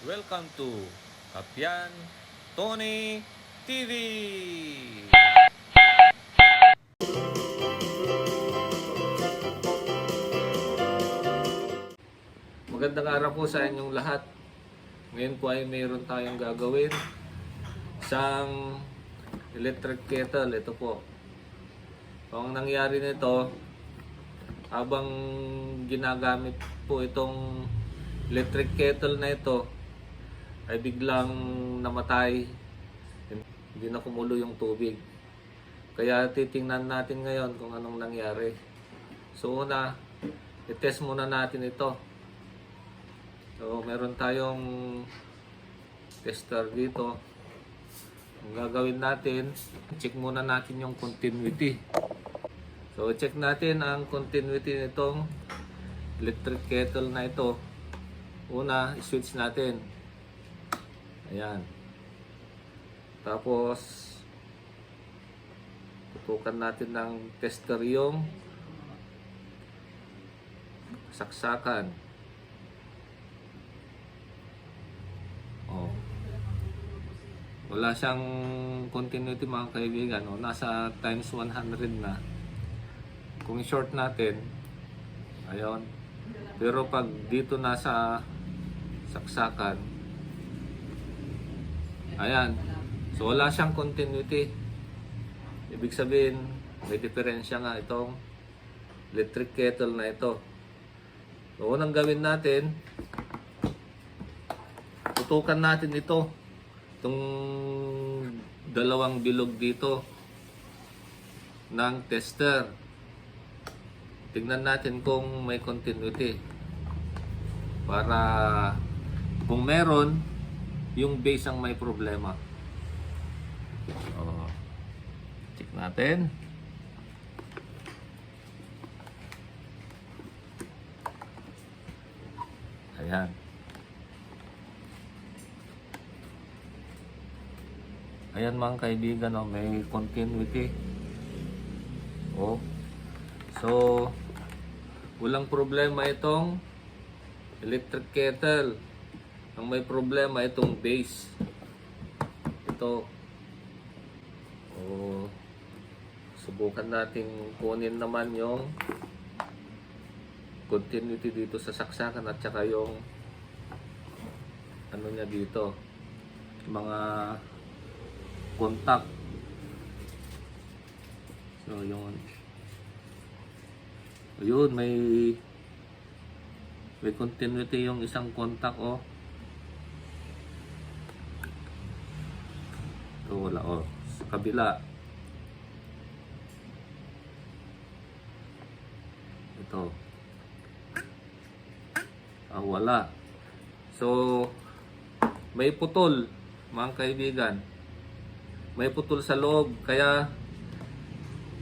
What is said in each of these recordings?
Welcome to Kapian Tony TV! Magandang araw po sa inyong lahat. Ngayon po ay mayroon tayong gagawin. Isang electric kettle. Ito po. Ang nangyari nito, habang ginagamit po itong electric kettle na ito, ay biglang namatay. Hindi na kumulo yung tubig. Kaya titingnan natin ngayon kung anong nangyari. So una, i-test muna natin ito. So meron tayong tester dito. Ang gagawin natin, check muna natin yung continuity. So check natin ang continuity nitong electric kettle na ito. Una, switch natin. Ayan. Tapos tutukan natin ng tester yung saksakan. Oh. Wala siyang continuity mga kaibigan. Oh. Nasa times 100 na. Kung short natin, ayun. Pero pag dito nasa saksakan, ayan. So wala siyang continuity. Ibig sabihin, may diferensya nga itong electric kettle na ito. So unang gawin natin, tutukan natin ito. Itong dalawang bilog dito ng tester. Tignan natin kung may continuity. Para kung meron, yung base ang may problema. Check natin. Ayan. Ayan mga kaibigan, oh, may continuity. Oh. So, walang problema itong electric kettle. Ang may problema itong base. Ito. Oh, subukan nating kunin naman yung continuity dito sa saksakan at saka yung ano niya dito, mga contact. So yun, may continuity yung isang contact, oh. Ito wala, oh. Sa kabila. Ito. Wala. So, may putol, mga kaibigan. May putol sa loob, kaya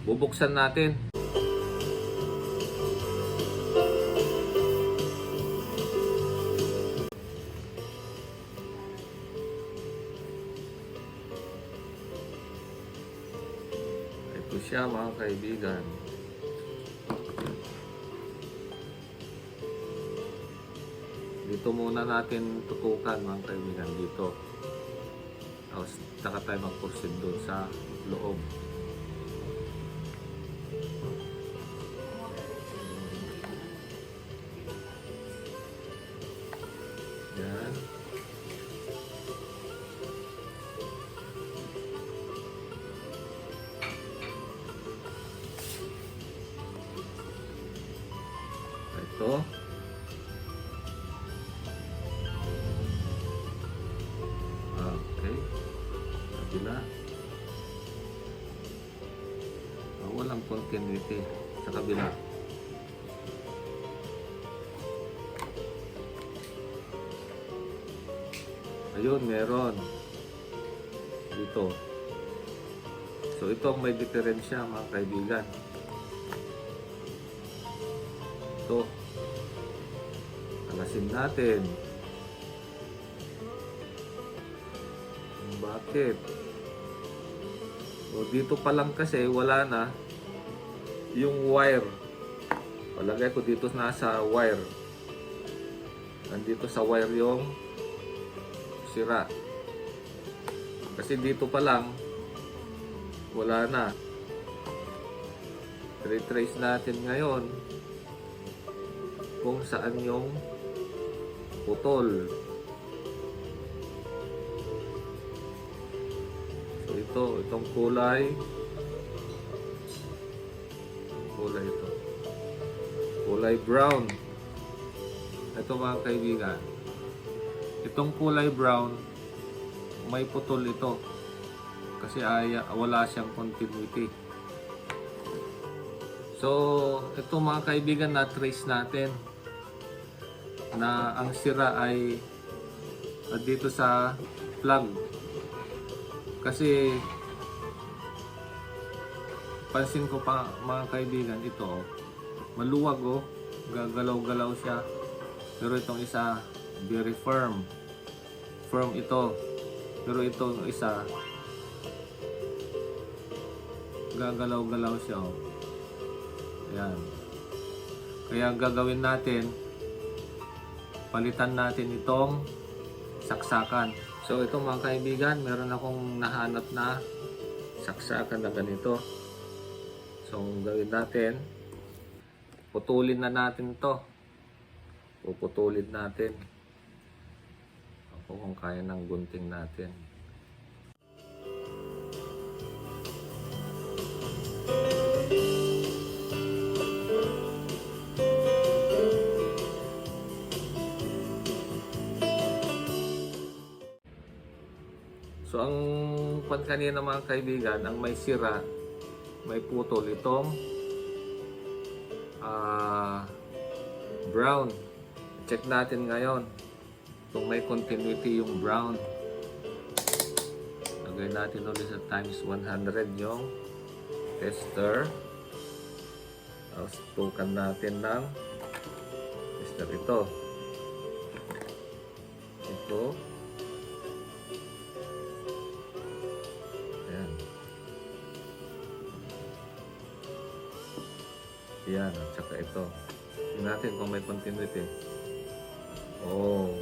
bubuksan natin. Ito siya mga kaibigan. Dito muna natin tutukan mga kaibigan, dito. Tapos saka tayo mag-proceed doon sa loob. Yan. Ito. Okay. Kabila. Walang continuity sa kabila. Ayun, meron. Dito. So ito ang may diferensya mga kaibigan. Ito. Alasin natin. Bakit? O dito pa lang kasi wala na yung wire. Palagay ko dito nasa wire. Nandito sa wire yung sira. Kasi dito pa lang, wala na. Retrace natin ngayon kung saan yung putol. So itong kulay ito. Kulay brown. Ito mga kaibigan. Itong kulay brown, may putol ito. Kasi wala siyang continuity. So, ito mga kaibigan, na-trace natin na ang sira ay dito sa plug. Kasi pansin ko pa mga kaibigan, ito maluwag gagalaw-galaw siya. Pero itong isa very firm ito. Pero itong isa gagalaw-galaw siya. Ayan. Kaya ang gagawin natin, palitan natin itong saksakan. So ito mga kaibigan, meron akong nahanap na saksakan na ganito. So ang gawin natin, putulin na natin to. Puputulin natin. Ako kung kaya ng gunting natin. So ang kanina mga kaibigan, ang may sira, may putol itong brown. Check natin ngayon kung may continuity yung brown. Lagay natin ulit sa times 100 yung tester. Tapos tukan natin ng tester ito. Yan, at saka ito. Tingnan natin kung may continuity.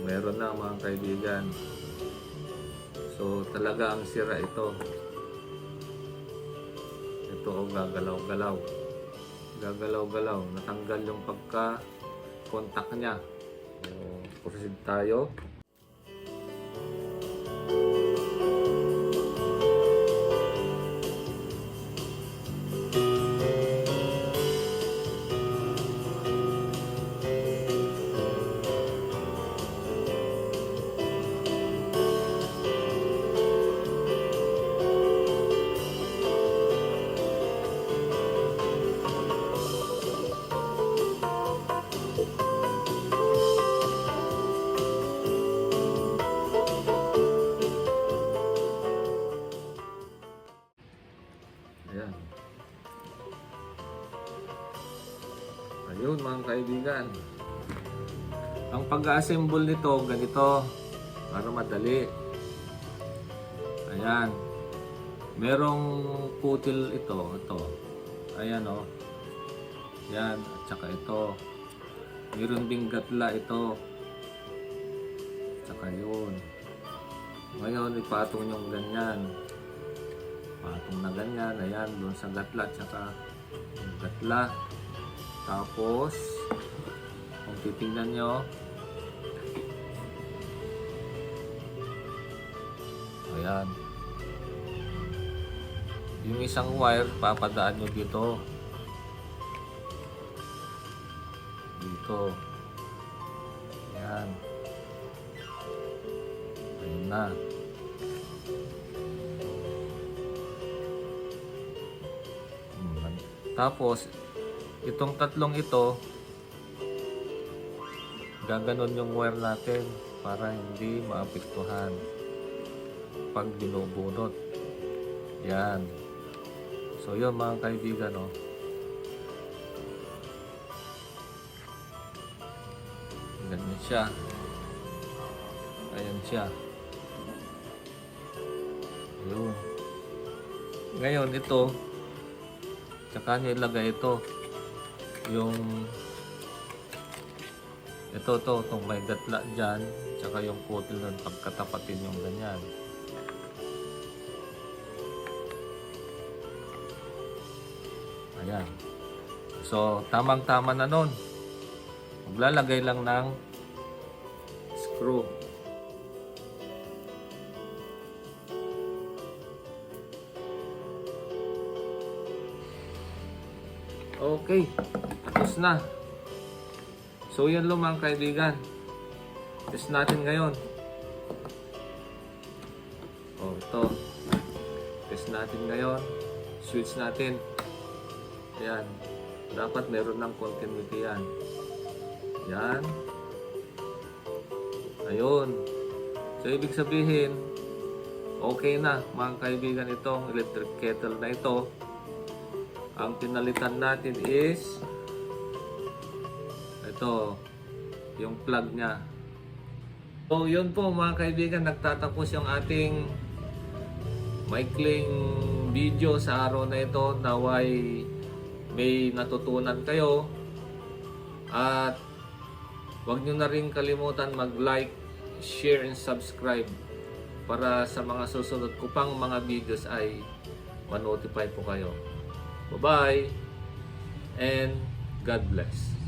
Meron na mga kaibigan. So, talaga ang sira ito. Ito, gagalaw-galaw. Gagalaw-galaw. Natanggal yung pagka-contact niya. So, proceed tayo. Ayan. Ayun mga kaibigan. Ang pag-assemble nito, ganito. Para madali. Ayan. Merong putil ito. Ayan o. Ayan. At saka ito. Meron ding gatla ito. At saka yun. Ngayon, ipatong yung ganyan. Patong na ganyan, ayan, doon sa gatla, tsaka yung gatla. Tapos, kung titingnan nyo, ayan, yung isang wire, papadaan nyo dito. Ayan. Ayun na. Tapos, itong tatlong ito, gaganon yung wire natin para hindi maapektuhan pag binubunot. Yan. So, yun mga kaibigan, ganyan siya. Ayan siya. Ayun. Ngayon, ito, tsaka nyo ilagay ito. Yung itong may gatla dyan, Tsaka yung kutil nun, pagkatapatin yung ganyan. Ayan. So, tamang-tama na nun. Maglalagay lang ng screw. Okay, tapos na. So yan lang mga kaibigan. Test natin ngayon. Oh, ito. Test natin ngayon. Switch natin. Ayan. Dapat meron ng continuity yan. Yan. Ayun. So ibig sabihin, okay na mga kaibigan itong electric kettle na ito. Ang pinalitan natin is ito, yung plug niya. So yun po mga kaibigan, nagtatapos yung ating maikling video sa araw na ito. Naway may natutunan kayo at huwag nyo na rin kalimutan mag-like, share and subscribe para sa mga susunod ko pang mga videos ay ma-notify po kayo. Bye-bye and God bless.